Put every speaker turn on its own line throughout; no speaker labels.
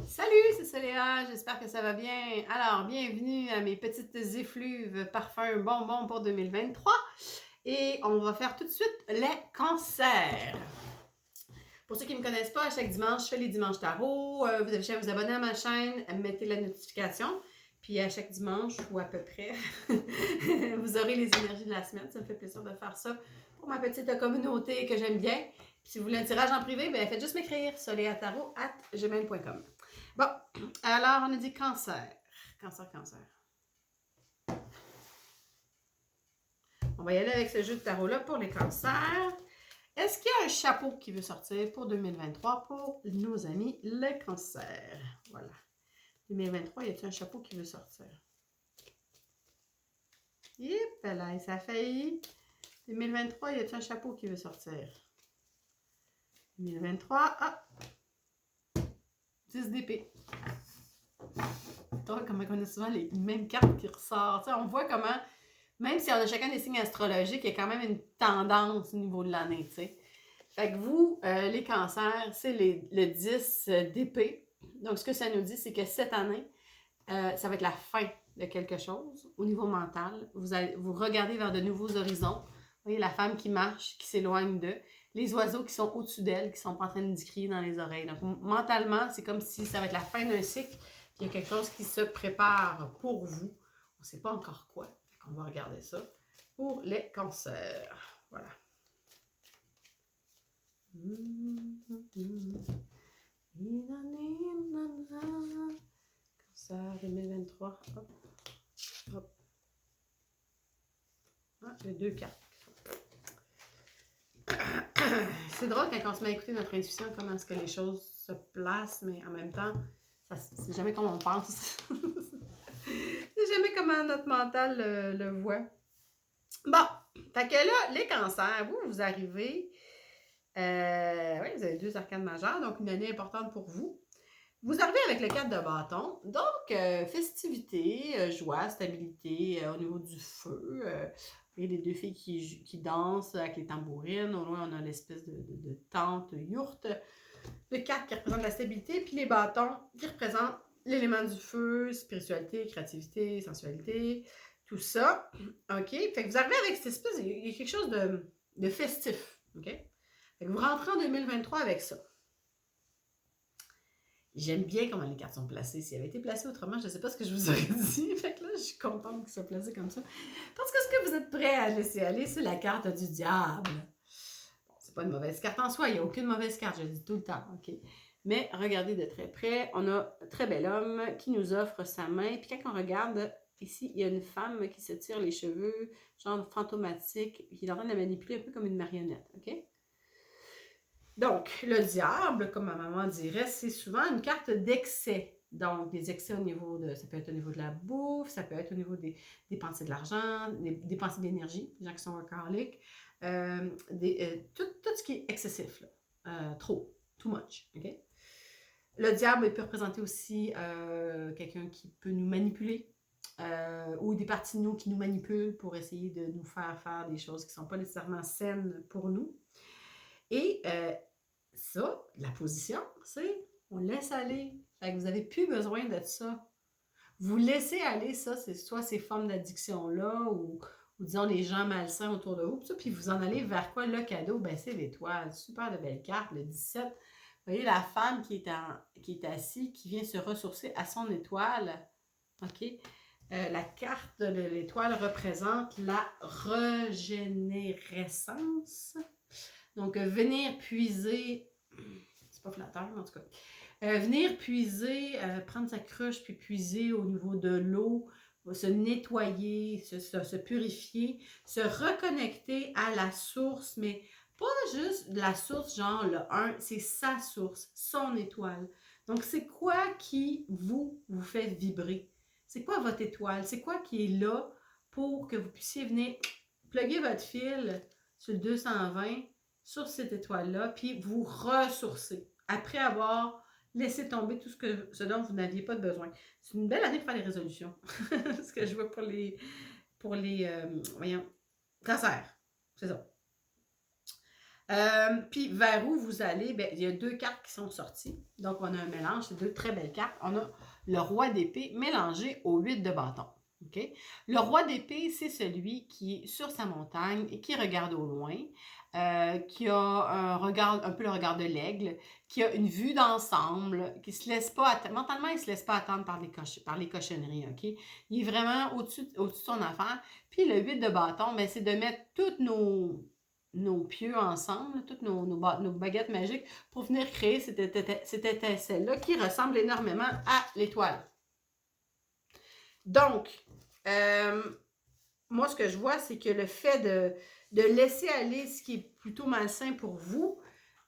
Salut, c'est Soléa, j'espère que ça va bien. Alors, bienvenue à mes petites effluves parfums bonbons pour 2023. Et on va faire tout de suite les cancers. Pour ceux qui ne me connaissent pas, à chaque dimanche, je fais les dimanches tarot. Vous avez juste à vous abonner à ma chaîne, mettez la notification. Puis à chaque dimanche, ou à peu près, vous aurez les énergies de la semaine. Ça me fait plaisir de faire ça pour ma petite communauté que j'aime bien. Puis si vous voulez un tirage en privé, ben faites juste m'écrire soleatarot@gmail.com. Bon, alors on a dit cancer. Cancer. On va y aller avec ce jeu de tarot-là pour les cancers. Est-ce qu'il y a un chapeau qui veut sortir pour 2023 pour nos amis le cancer? Voilà. 2023, y a-t-il un chapeau qui veut sortir? Yep, là, ça a failli. 2023, y a-t-il un chapeau qui veut sortir? 2023, ah! 10 d'épée. Toi, comment on a souvent les mêmes cartes qui ressortent. On voit comment, même si on a chacun des signes astrologiques, il y a quand même une tendance au niveau de l'année, tu sais. Fait que vous, les cancers, c'est le 10 d'épée. Donc, ce que ça nous dit, c'est que cette année, ça va être la fin de quelque chose au niveau mental. Vous regardez vers de nouveaux horizons. Vous voyez la femme qui marche, qui s'éloigne d'eux. Les oiseaux qui sont au-dessus d'elle, qui sont pas en train de crier dans les oreilles. Donc, mentalement, c'est comme si ça va être la fin d'un cycle. Puis il y a quelque chose qui se prépare pour vous. On ne sait pas encore quoi. On va regarder ça pour les cancers. Voilà. Cancer 2023. Hop. Hop. Ah, j'ai deux cartes. C'est drôle quand on se met à écouter notre intuition, comment est-ce que les choses se placent, mais en même temps, c'est jamais comme on pense. C'est jamais comment notre mental le voit. Bon, fait que là, les cancers, vous arrivez, oui, vous avez deux arcanes majeures, donc une année importante pour vous. Vous arrivez avec le 4 de bâton, donc festivité, joie, stabilité au niveau du feu. Il y a les deux filles qui dansent avec les tambourines. Au loin, on a l'espèce de tente, yourte. Le 4 qui représente la stabilité, puis les bâtons qui représentent l'élément du feu, spiritualité, créativité, sensualité, tout ça. OK? Fait que vous arrivez avec cette espèce, il y a quelque chose de festif. OK? Fait que vous rentrez en 2023 avec ça. J'aime bien comment les cartes sont placées. S'il avait été placé autrement, je ne sais pas ce que je vous aurais dit. Fait que là, je suis contente qu'ils soient placés comme ça. Parce que ce que vous êtes prêts à laisser aller, c'est la carte du diable. Bon, c'est pas une mauvaise carte en soi. Il n'y a aucune mauvaise carte, je le dis tout le temps. OK? Mais regardez de très près. On a un très bel homme qui nous offre sa main. Puis quand on regarde, ici, il y a une femme qui se tire les cheveux, genre fantomatique, qui est en train de la manipuler un peu comme une marionnette. OK? Donc, le diable, comme ma maman dirait, c'est souvent une carte d'excès. Donc, des excès au niveau de, ça peut être au niveau de la bouffe, ça peut être au niveau des dépenser de l'argent, des dépenser d'énergie, les gens qui sont workaholics, tout ce qui est excessif, là. Trop, too much, ok? Le diable il peut représenter aussi quelqu'un qui peut nous manipuler, ou des parties de nous qui nous manipulent pour essayer de nous faire des choses qui ne sont pas nécessairement saines pour nous. Et ça, la position, c'est on laisse aller. Fait que vous n'avez plus besoin de ça. Vous laissez aller ça, c'est soit ces formes d'addiction-là ou disons les gens malsains autour de vous, puis vous en allez vers quoi? Le cadeau, ben c'est l'étoile. Super de belle carte, le 17. Vous voyez la femme qui est assise, qui vient se ressourcer à son étoile. OK? La carte de l'étoile représente la régénérescence. Donc, venir puiser, c'est pas flatteur, mais en tout cas, venir puiser, prendre sa cruche puis puiser au niveau de l'eau, se nettoyer, se purifier, se reconnecter à la source, mais pas juste la source, genre le 1, c'est sa source, son étoile. Donc, c'est quoi qui vous fait vibrer? C'est quoi votre étoile? C'est quoi qui est là pour que vous puissiez venir plugger votre fil sur le 220 sur cette étoile-là, puis vous ressourcer après avoir laissé tomber tout ce dont vous n'aviez pas de besoin. C'est une belle année pour faire des résolutions. Ce que je vois pour les voyons, cancers. C'est ça. Puis vers où vous allez, bien, il y a 2 cartes qui sont sorties. Donc, on a un mélange, c'est 2 très belles cartes. On a le roi d'épée mélangé au 8 de bâton. Okay? Le roi d'épée, c'est celui qui est sur sa montagne et qui regarde au loin, qui a un regard, un peu le regard de l'aigle, qui a une vue d'ensemble, qui se laisse pas mentalement, il ne se laisse pas attendre par les cochonneries. Okay? Il est vraiment au-dessus de son affaire. Puis le 8 de bâton, ben, c'est de mettre toutes nos pieux ensemble, toutes nos baguettes magiques pour venir créer cette étincelle-là qui ressemble énormément à l'étoile. Donc, moi, ce que je vois, c'est que le fait de laisser aller ce qui est plutôt malsain pour vous,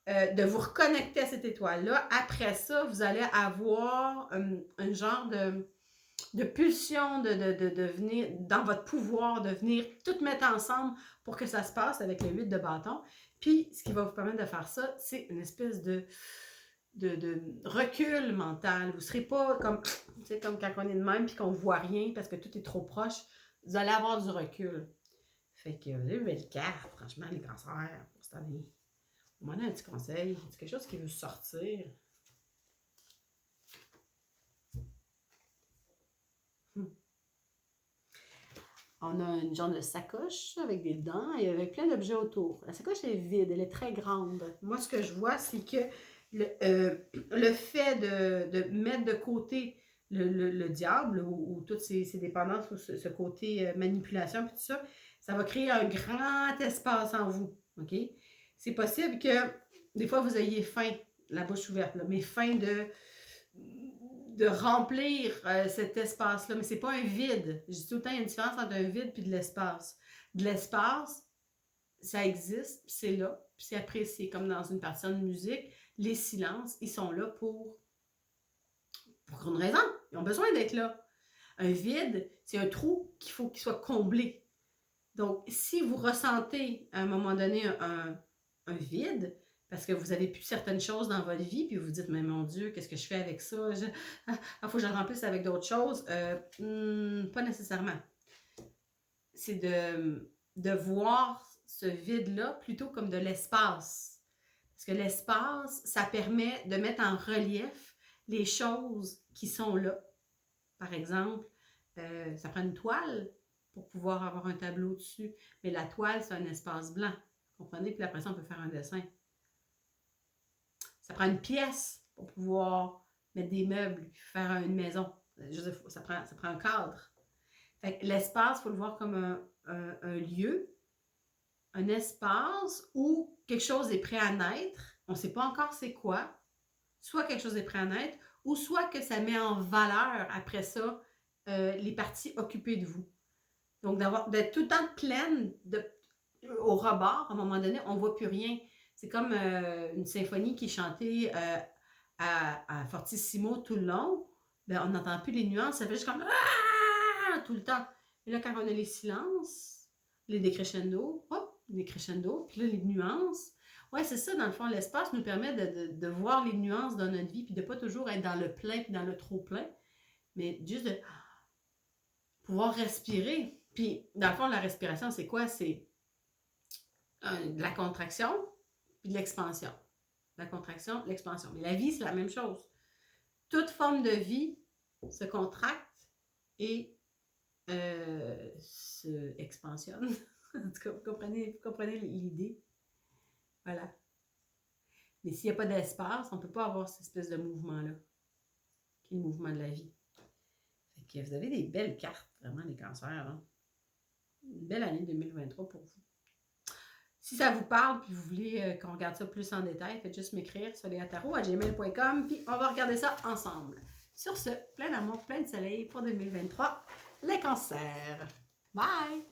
de vous reconnecter à cette étoile-là, après ça, vous allez avoir un genre de pulsion de venir, dans votre pouvoir, de venir tout mettre ensemble pour que ça se passe avec le 8 de bâton. Puis, ce qui va vous permettre de faire ça, c'est une espèce de recul mental. Vous ne serez pas comme quand on est de même et qu'on ne voit rien parce que tout est trop proche. Vous allez avoir du recul. Fait que vous avez une belle carte, franchement, les cancers pour cette année. On m'en a un petit conseil. C'est quelque chose qui veut sortir. On a une genre de sacoche avec des dents et avec plein d'objets autour. La sacoche est vide, elle est très grande. Moi, ce que je vois, c'est que le fait de mettre de côté le diable ou toutes ces dépendances ou ce côté manipulation et tout ça, ça va créer un grand espace en vous. OK? C'est possible que des fois vous ayez faim, la bouche ouverte, là, mais faim de remplir cet espace-là. Mais c'est pas un vide. Je dis tout le temps, il y a une différence entre un vide et de l'espace. De l'espace, ça existe, puis c'est là, puis c'est apprécié. Comme dans une partie de musique, les silences, ils sont là pour une raison. Ils ont besoin d'être là. Un vide, c'est un trou qu'il faut qu'il soit comblé. Donc, si vous ressentez à un moment donné un vide, parce que vous n'avez plus certaines choses dans votre vie, puis vous dites, mais mon Dieu, qu'est-ce que je fais avec ça? Il faut que je le remplisse avec d'autres choses. Pas nécessairement. C'est de voir ce vide-là plutôt comme de l'espace. Parce que l'espace, ça permet de mettre en relief les choses qui sont là. Par exemple, ça prend une toile pour pouvoir avoir un tableau dessus. Mais la toile, c'est un espace blanc. Vous comprenez? Puis après ça, on peut faire un dessin. Ça prend une pièce pour pouvoir mettre des meubles, puis faire une maison. Je veux dire, ça prend un cadre. Fait que l'espace, il faut le voir comme un lieu, un espace où quelque chose est prêt à naître. On ne sait pas encore c'est quoi. Soit quelque chose est prêt à naître, ou soit que ça met en valeur, après ça, les parties occupées de vous. Donc, d'être tout le temps pleine au rebord, à un moment donné, on ne voit plus rien. C'est comme une symphonie qui est chantée à fortissimo tout le long. Ben, on n'entend plus les nuances, ça fait juste comme ah! Tout le temps. Et là, quand on a les silences, les décrescendo, hop, les crescendo, puis là, les nuances. Ouais, c'est ça, dans le fond, l'espace nous permet de voir les nuances dans notre vie, puis de ne pas toujours être dans le plein puis dans le trop plein, mais juste de pouvoir respirer. Puis, dans le fond, la respiration, c'est quoi? C'est de la contraction puis de l'expansion. La contraction, l'expansion. Mais la vie, c'est la même chose. Toute forme de vie se contracte et se expansionne. En tout cas, vous comprenez l'idée. Voilà. Mais s'il n'y a pas d'espace, on ne peut pas avoir cette espèce de mouvement-là, qui est le mouvement de la vie. Fait que vous avez des belles cartes, vraiment, les cancers. Hein? Une belle année 2023 pour vous. Si ça vous parle, puis vous voulez qu'on regarde ça plus en détail, faites juste m'écrire sur leataro@gmail.com, puis on va regarder ça ensemble. Sur ce, plein d'amour, plein de soleil pour 2023, les cancers. Bye!